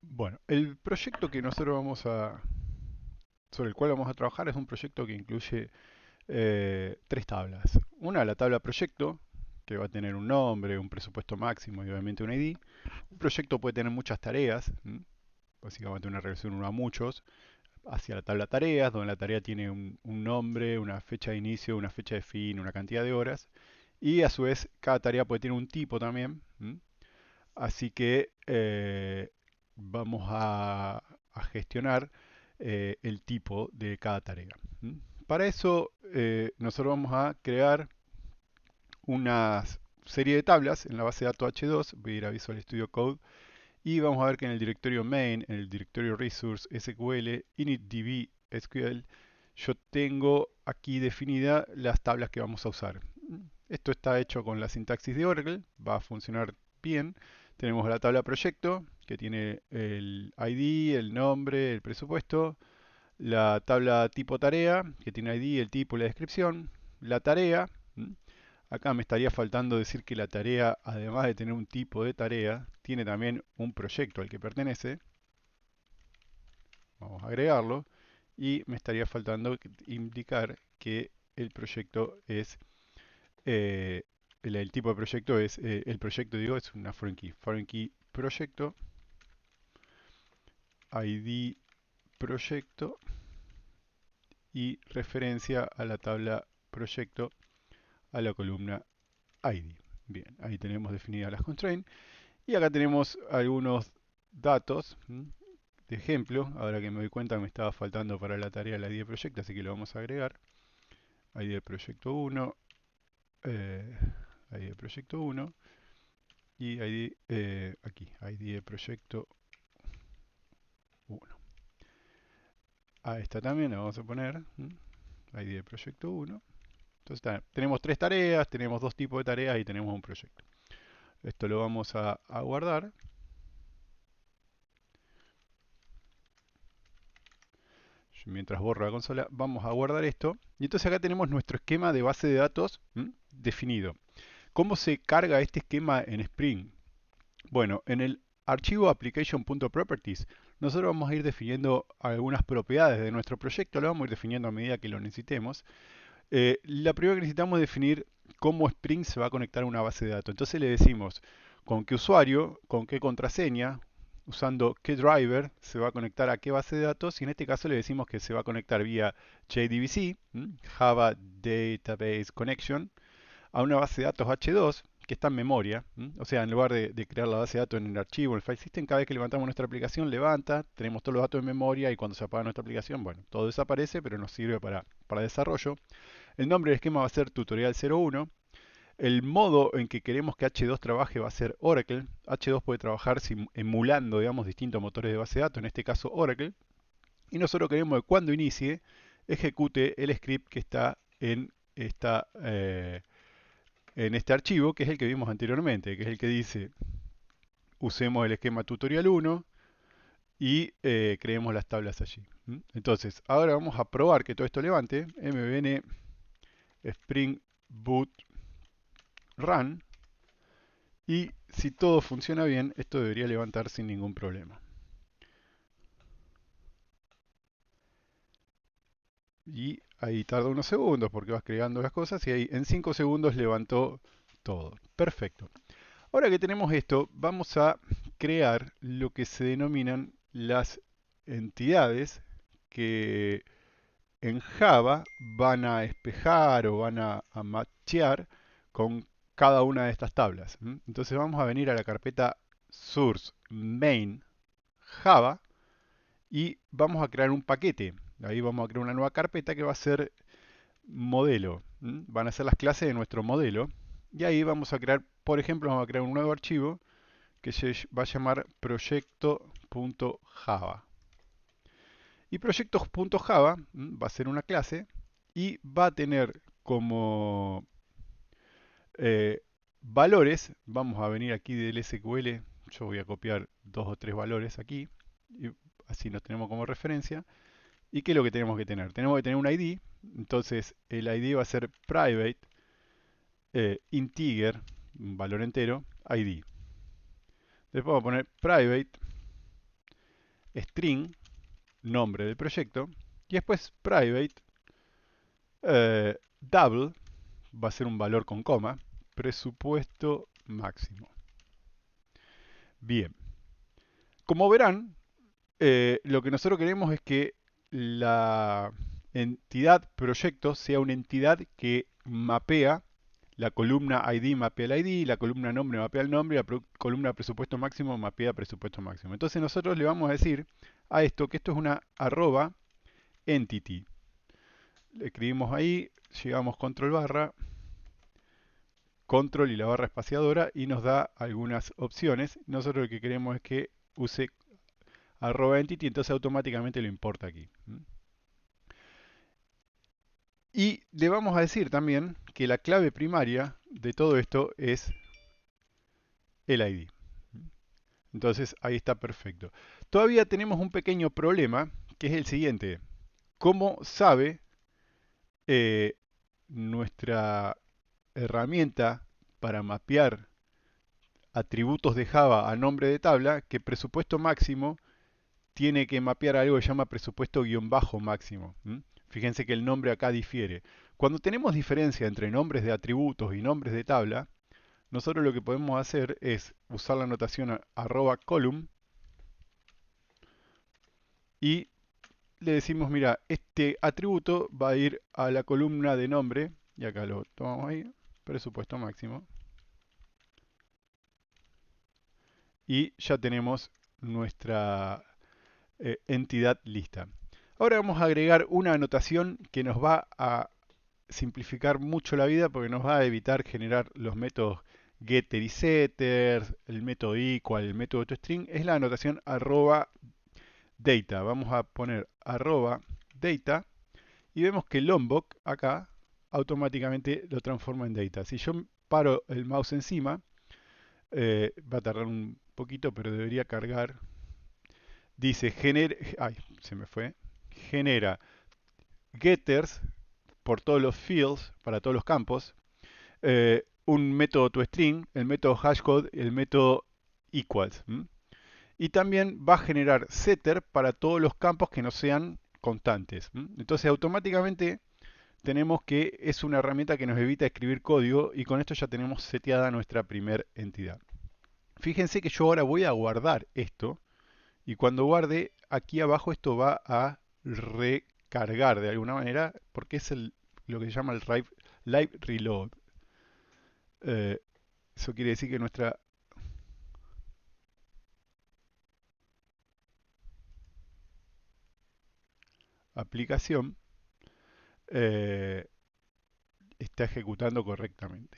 Bueno, el proyecto que nosotros sobre el cual vamos a trabajar es un proyecto que incluye tres tablas. Una, la tabla proyecto, que va a tener un nombre, un presupuesto máximo y obviamente un ID. Un proyecto puede tener muchas tareas, básicamente una relación uno a muchos, hacia la tabla tareas, donde la tarea tiene un nombre, una fecha de inicio, una fecha de fin, una cantidad de horas. Y a su vez, cada tarea puede tener un tipo también. Así que vamos a gestionar el tipo de cada tarea. Para eso, nosotros vamos a crear una serie de tablas en la base de datos H2. Voy a ir a Visual Studio Code y vamos a ver que en el directorio main, en el directorio resource SQL, initdb SQL, yo tengo aquí definidas las tablas que vamos a usar. Esto está hecho con la sintaxis de Oracle, va a funcionar bien. Tenemos la tabla proyecto, que tiene el ID, el nombre, el presupuesto. La tabla tipo tarea, que tiene ID, el tipo y la descripción. La tarea. Acá me estaría faltando decir que la tarea, además de tener un tipo de tarea, tiene también un proyecto al que pertenece. Vamos a agregarlo. Y me estaría faltando indicar que el proyecto es eh, el tipo de proyecto es, el proyecto digo, es una foreign key proyecto, ID proyecto y referencia a la tabla proyecto a la columna ID. Bien, ahí tenemos definidas las constraints. Y acá tenemos algunos datos de ejemplo. Ahora que me doy cuenta que me estaba faltando para la tarea la ID de proyecto, así que lo vamos a agregar. ID de proyecto 1, eh, ID de proyecto 1 y ID, aquí, ID de proyecto 1. A esta también la vamos a poner ID de proyecto 1. Entonces tenemos tres tareas, tenemos dos tipos de tareas y tenemos un proyecto. Esto lo vamos a guardar. Mientras borro la consola, vamos a guardar esto. Y entonces acá tenemos nuestro esquema de base de datos definido. ¿Cómo se carga este esquema en Spring? Bueno, en el archivo application.properties, nosotros vamos a ir definiendo algunas propiedades de nuestro proyecto, lo vamos a ir definiendo a medida que lo necesitemos. La primera que necesitamos es definir cómo Spring se va a conectar a una base de datos. Entonces le decimos con qué usuario, con qué contraseña, usando qué driver se va a conectar a qué base de datos y en este caso le decimos que se va a conectar vía JDBC, Java Database Connection, a una base de datos H2 que está en memoria. O sea, en lugar de crear la base de datos en el archivo, en el file system, cada vez que levantamos nuestra aplicación, levanta, tenemos todos los datos en memoria y cuando se apaga nuestra aplicación, bueno, todo desaparece, pero nos sirve para desarrollo. El nombre del esquema va a ser tutorial 01. El modo en que queremos que H2 trabaje va a ser Oracle. H2 puede trabajar emulando, digamos, distintos motores de base de datos, en este caso Oracle. Y nosotros queremos que cuando inicie, ejecute el script que está en este archivo, que es el que vimos anteriormente, que es el que dice, usemos el esquema tutorial 1 y creemos las tablas allí. Entonces, ahora vamos a probar que todo esto levante. Mbn Spring Boot Run. Y si todo funciona bien, esto debería levantar sin ningún problema. Y ahí tarda unos segundos porque vas creando las cosas y ahí en 5 segundos levantó todo. Perfecto. Ahora que tenemos esto, vamos a crear lo que se denominan las entidades que en Java van a espejar o van a machear con cada una de estas tablas. Entonces vamos a venir a la carpeta source main Java y vamos a crear un paquete. Ahí vamos a crear una nueva carpeta que va a ser modelo. Van a ser las clases de nuestro modelo. Y ahí vamos a crear, por ejemplo, vamos a crear un nuevo archivo que se va a llamar proyecto.java. Y proyectos.java va a ser una clase y va a tener como valores, vamos a venir aquí del SQL, yo voy a copiar dos o tres valores aquí, y así nos tenemos como referencia. ¿Y qué es lo que tenemos que tener? Tenemos que tener un ID, entonces el ID va a ser private integer, un valor entero, ID. Después vamos a poner private string, nombre del proyecto, y después private, double, va a ser un valor con coma, presupuesto máximo. Bien, como verán, lo que nosotros queremos es que la entidad proyecto sea una entidad que mapea la columna ID mapea el ID, la columna nombre mapea el nombre, y la columna presupuesto máximo mapea presupuesto máximo. Entonces nosotros le vamos a decir a esto que esto es una arroba entity. Le escribimos ahí, llegamos control barra, control y la barra espaciadora y nos da algunas opciones. Nosotros lo que queremos es que use arroba entity, entonces automáticamente lo importa aquí. Y le vamos a decir también que la clave primaria de todo esto es el ID. Entonces ahí está perfecto. Todavía tenemos un pequeño problema, que es el siguiente. ¿Cómo sabe nuestra herramienta para mapear atributos de Java a nombre de tabla que presupuesto máximo tiene que mapear algo que se llama presupuesto guión bajo máximo? Fíjense que el nombre acá difiere. Cuando tenemos diferencia entre nombres de atributos y nombres de tabla, nosotros lo que podemos hacer es usar la notación arroba column y le decimos, mira, este atributo va a ir a la columna de nombre, y acá lo tomamos ahí, presupuesto máximo, y ya tenemos nuestra entidad lista. Ahora vamos a agregar una anotación que nos va a simplificar mucho la vida porque nos va a evitar generar los métodos getter y setter, el método equal, el método toString, es la anotación arroba data. Vamos a poner arroba data y vemos que Lombok acá automáticamente lo transforma en data. Si yo paro el mouse encima, va a tardar un poquito, pero debería cargar. Dice se me fue. Genera getters por todos los fields, para todos los campos, un método toString, el método hashcode, el método equals. Y también va a generar setter para todos los campos que no sean constantes. Entonces automáticamente tenemos que es una herramienta que nos evita escribir código y con esto ya tenemos seteada nuestra primer entidad. Fíjense que yo ahora voy a guardar esto y cuando guarde aquí abajo esto va a recargar de alguna manera porque es lo que se llama el live reload. Eh, Eso quiere decir que nuestra aplicación está ejecutando correctamente.